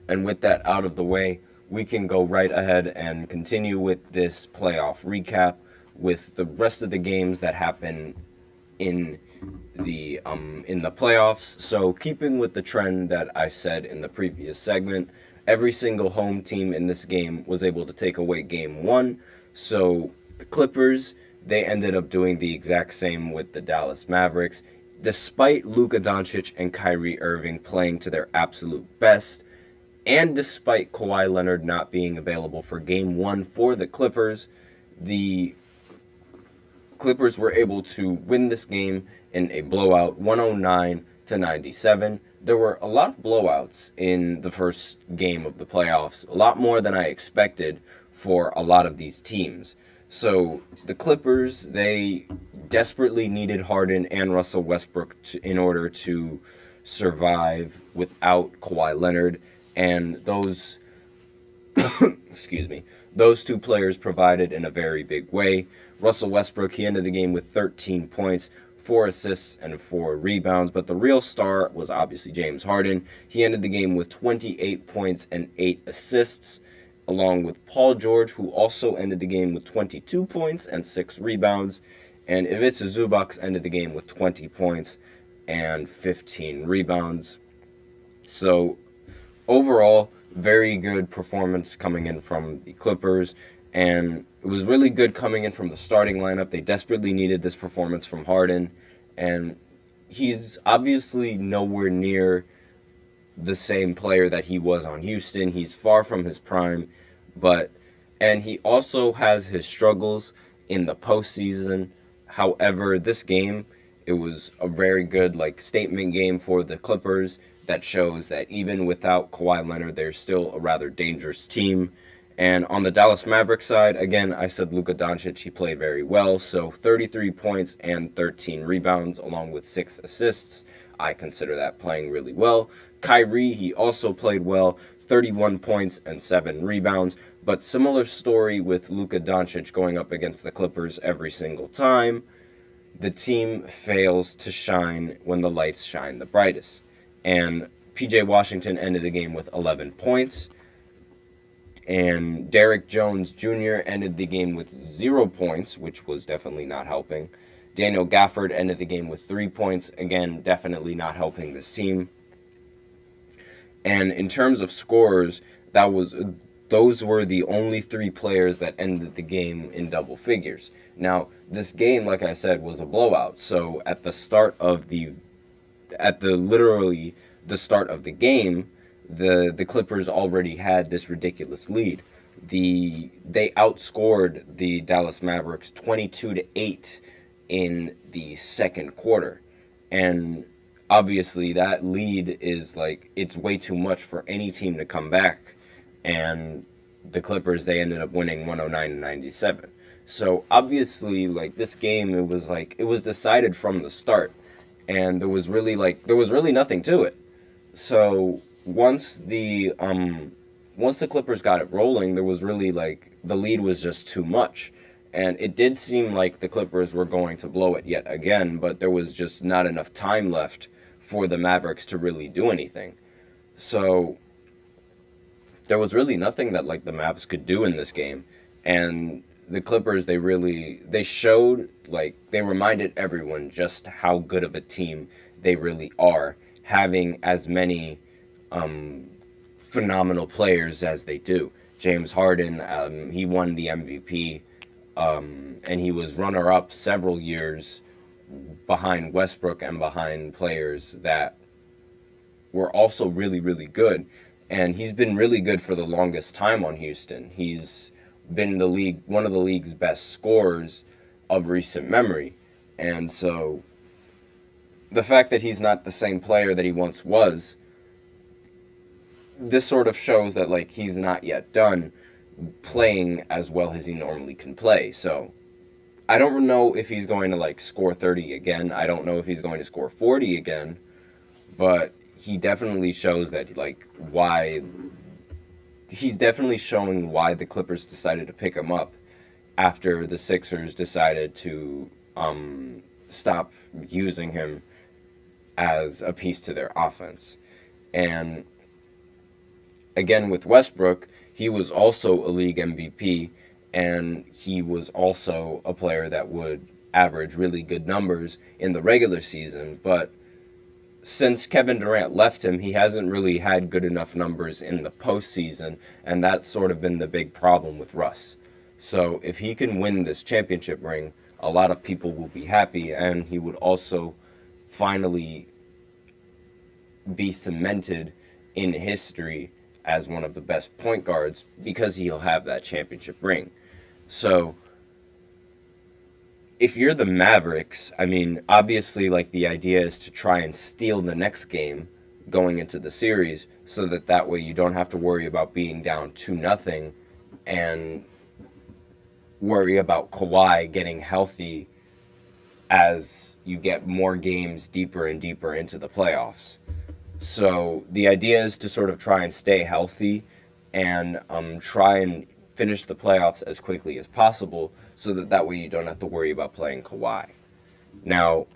And with that out of the way, we can go right ahead and continue with this playoff recap with the rest of the games that happen in the playoffs. So keeping with the trend that I said in the previous segment, every single home team in this game was able to take away game one. So the Clippers, they ended up doing the exact same with the Dallas Mavericks. Despite Luka Doncic and Kyrie Irving playing to their absolute best, and despite Kawhi Leonard not being available for game one for the the Clippers were able to win this game in a blowout, 109-97. There were a lot of blowouts in the first game of the playoffs, a lot more than I expected for a lot of these teams. So the Clippers, they desperately needed Harden and Russell Westbrook in order to survive without Kawhi Leonard, and those excuse me, those two players provided in a very big way. Russell Westbrook, he ended the game with 13 points, 4 assists, and 4 rebounds, but the real star was obviously James Harden. He ended the game with 28 points and 8 assists, along with Paul George, who also ended the game with 22 points and 6 rebounds, and Ivica Zubac ended the game with 20 points and 15 rebounds. So overall, very good performance coming in from the Clippers, and it was really good coming in from the starting lineup. They desperately needed this performance from Harden, and he's obviously nowhere near the same player that he was on Houston. He's far from his prime, and he also has his struggles in the postseason. However, this game, it was a very good statement game for the Clippers that shows that even without Kawhi Leonard, they're still a rather dangerous team. And on the Dallas Mavericks side, again, I said Luka Doncic, he played very well. So 33 points and 13 rebounds along with 6 assists. I consider that playing really well. Kyrie, he also played well, 31 points and 7 rebounds. But similar story with Luka Doncic going up against the Clippers every single time. The team fails to shine when the lights shine the brightest. And P.J. Washington ended the game with 11 points. And Derrick Jones Jr. ended the game with 0 points, which was definitely not helping. Daniel Gafford ended the game with 3 points. Again, definitely not helping this team. And in terms of scorers, those were the only 3 players that ended the game in double figures. Now, this game, like I said, was a blowout. So at the start of the start of the game, the Clippers already had this ridiculous lead. They outscored the Dallas Mavericks 22-8 in the second quarter. And obviously that lead is it's way too much for any team to come back. And the Clippers, they ended up winning 109-97. So obviously this game, it was decided from the start. And there was really nothing to it. So once the Clippers got it rolling, there was really the lead was just too much. And it did seem like the Clippers were going to blow it yet again, but there was just not enough time left for the Mavericks to really do anything. So there was really nothing that the Mavs could do in this game. And the Clippers, they showed, they reminded everyone just how good of a team they really are, having as many phenomenal players as they do. James Harden, he won the MVP, and he was runner-up several years behind Westbrook and behind players that were also really, really good. And he's been really good for the longest time on Houston. He's been one of the league's best scorers of recent memory. And so the fact that he's not the same player that he once was, this sort of shows that he's not yet done playing as well as he normally can play. So I don't know if he's going to score 30 again. I don't know if he's going to score 40 again, but he definitely shows that he's definitely showing why the Clippers decided to pick him up after the Sixers decided to stop using him as a piece to their offense. And again, with Westbrook, he was also a league MVP, and he was also a player that would average really good numbers in the regular season. But since Kevin Durant left him, he hasn't really had good enough numbers in the postseason, and that's sort of been the big problem with Russ. So if he can win this championship ring, a lot of people will be happy, and he would also finally be cemented in history as one of the best point guards because he'll have that championship ring. So if you're the Mavericks, I mean, obviously, like, the idea is to try and steal the next game going into the series so that way you don't have to worry about being down 2-0 and worry about Kawhi getting healthy as you get more games deeper and deeper into the playoffs. So the idea is to sort of try and stay healthy and try and finish the playoffs as quickly as possible so that way you don't have to worry about playing Kawhi. Now,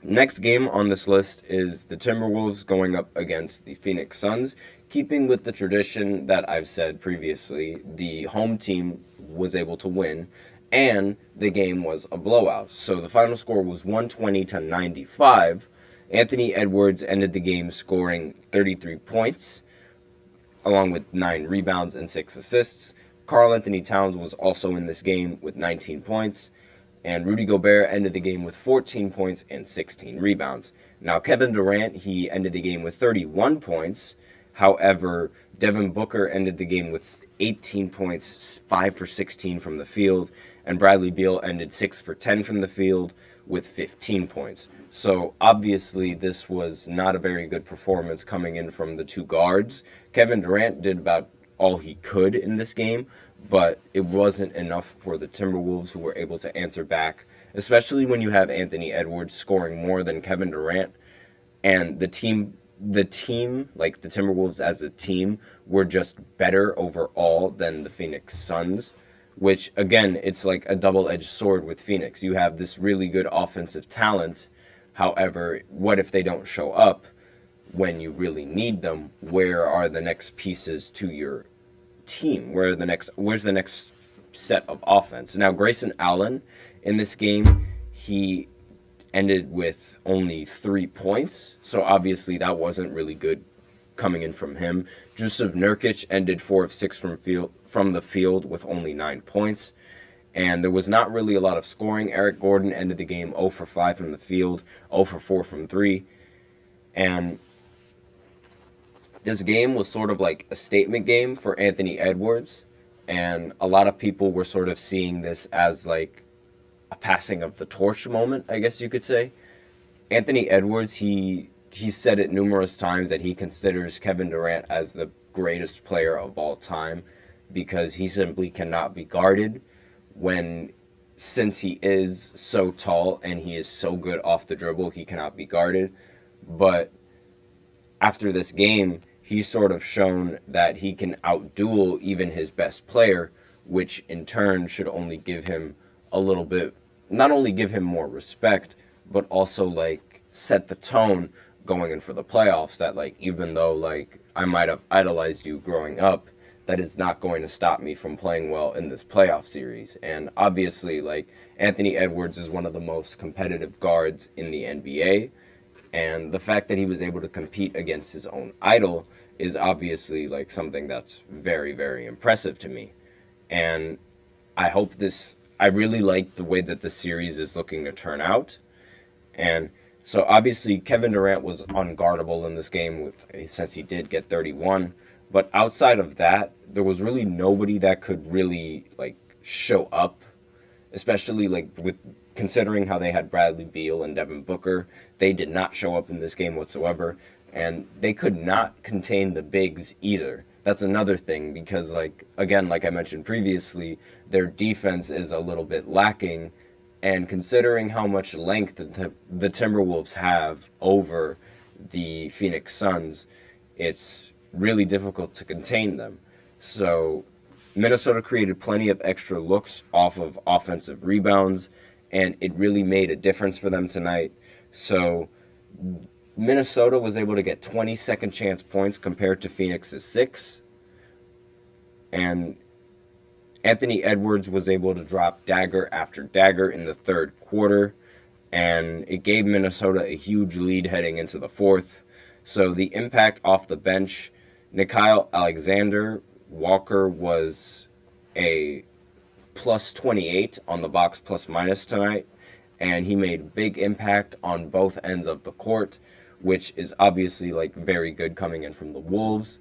next game on this list is the Timberwolves going up against the Phoenix Suns. Keeping with the tradition that I've said previously, the home team was able to win, and the game was a blowout. So the final score was 120-95. Anthony Edwards ended the game scoring 33 points, along with 9 rebounds and 6 assists. Karl Anthony Towns was also in this game with 19 points, and Rudy Gobert ended the game with 14 points and 16 rebounds. Now, Kevin Durant, he ended the game with 31 points. However, Devin Booker ended the game with 18 points, 5 for 16 from the field, and Bradley Beal ended 6 for 10 from the field with 15 points. So obviously this was not a very good performance coming in from the two guards. Kevin Durant did about all he could in this game, but it wasn't enough for the Timberwolves, who were able to answer back, especially when you have Anthony Edwards scoring more than Kevin Durant, and the team, like the Timberwolves as a team, were just better overall than the Phoenix Suns, which, again, it's like a double-edged sword with Phoenix. You have this really good offensive talent. However, what if they don't show up when you really need them? Where are the next pieces to your team? Where's the next set of offense? Now, Grayson Allen in this game, he ended with only 3 points, so obviously that wasn't really good coming in from him. Jusuf Nurkic ended 4 of 6 from the field with only 9 points. And there was not really a lot of scoring. Eric Gordon ended the game 0 for 5 from the field, 0 for 4 from 3. And this game was sort of like a statement game for Anthony Edwards. And a lot of people were sort of seeing this as like a passing of the torch moment, I guess you could say. Anthony Edwards, he said it numerous times that he considers Kevin Durant as the greatest player of all time because he simply cannot be guarded. Since he is so tall and he is so good off the dribble, he cannot be guarded. But after this game, he's sort of shown that he can outduel even his best player, which in turn should only give him a little bit, not only give him more respect, but also like set the tone going in for the playoffs that, like, even though like I might have idolized you growing up, that is not going to stop me from playing well in this playoff series. And obviously, like, Anthony Edwards is one of the most competitive guards in the NBA. And the fact that he was able to compete against his own idol is obviously, like, something that's very, very impressive to me. And I really like the way that the series is looking to turn out. And so obviously Kevin Durant was unguardable in this game since he did get 31. But outside of that, there was really nobody that could really, like, show up, especially, like, with considering how they had Bradley Beal and Devin Booker. They did not show up in this game whatsoever, and they could not contain the bigs either. That's another thing because, like, again, like I mentioned previously, their defense is a little bit lacking, and considering how much length the Timberwolves have over the Phoenix Suns, it's really difficult to contain them. So Minnesota created plenty of extra looks off of offensive rebounds, and it really made a difference for them tonight. So Minnesota was able to get 20 second chance points compared to Phoenix's 6. And Anthony Edwards was able to drop dagger after dagger in the third quarter. And it gave Minnesota a huge lead heading into the fourth. So the impact off the bench, Nickeil Alexander-Walker was a plus 28 on the box plus minus tonight. And he made big impact on both ends of the court, which is obviously like very good coming in from the Wolves.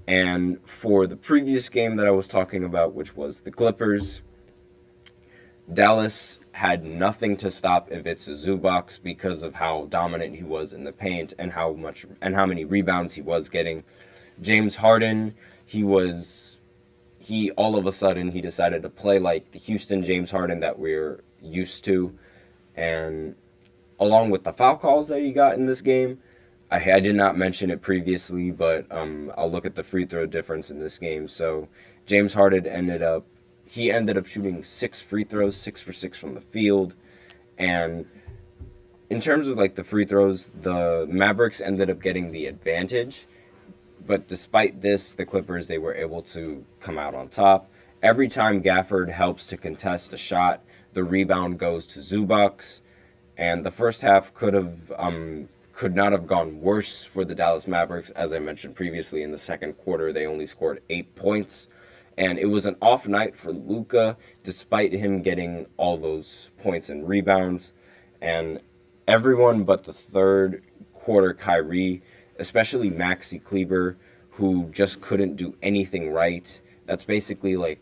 And for the previous game that I was talking about, which was the Clippers, Dallas had nothing to stop Ivica Zubac because of how dominant he was in the paint and how many rebounds he was getting. James Harden, he all of a sudden he decided to play like the Houston James Harden that we're used to. And along with the foul calls that he got in this game, I did not mention it previously, but I'll look at the free throw difference in this game. So James Harden ended up shooting 6 free throws, 6 for 6 from the field. And in terms of like the free throws, the Mavericks ended up getting the advantage. But despite this, the Clippers, they were able to come out on top. Every time Gafford helps to contest a shot, the rebound goes to Zubac. And the first half could not have gone worse for the Dallas Mavericks. As I mentioned previously, in the second quarter, they only scored 8 points. And it was an off night for Luka, despite him getting all those points and rebounds. And everyone but the third quarter Kyrie, especially Maxi Kleber, who just couldn't do anything right. That's basically like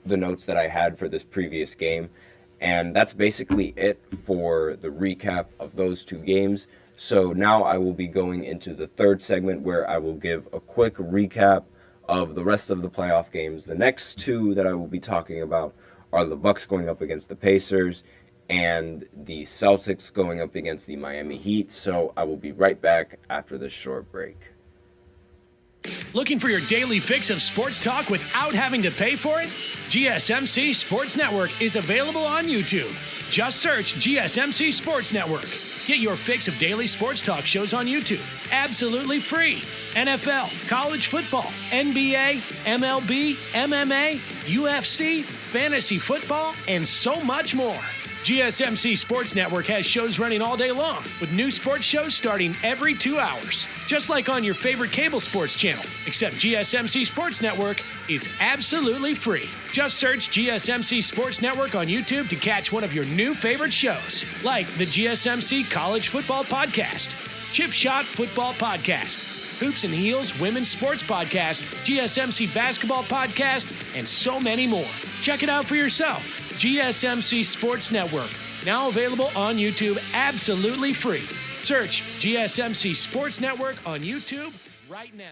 the notes that I had for this previous game. And that's basically it for the recap of those two games. So now I will be going into the third segment where I will give a quick recap of the rest of the playoff games. The next two that I will be talking about are the Bucks going up against the Pacers and the Celtics going up against the Miami Heat. So I will be right back after this short break. Looking for your daily fix of sports talk without having to pay for it? GSMC Sports Network is available on YouTube. Just search GSMC Sports Network. Get your fix of daily sports talk shows on YouTube, absolutely free. NFL, college football, NBA, MLB, MMA, UFC, fantasy football, and so much more. GSMC Sports Network has shows running all day long, with new sports shows starting every 2 hours. Just like on your favorite cable sports channel, except GSMC Sports Network is absolutely free. Just search GSMC Sports Network on YouTube to catch one of your new favorite shows, like the GSMC College Football Podcast, Chip Shot Football Podcast, Hoops and Heels Women's Sports Podcast, GSMC Basketball Podcast, and so many more. Check it out for yourself. GSMC Sports Network, now available on YouTube absolutely free. Search GSMC Sports Network on YouTube right now.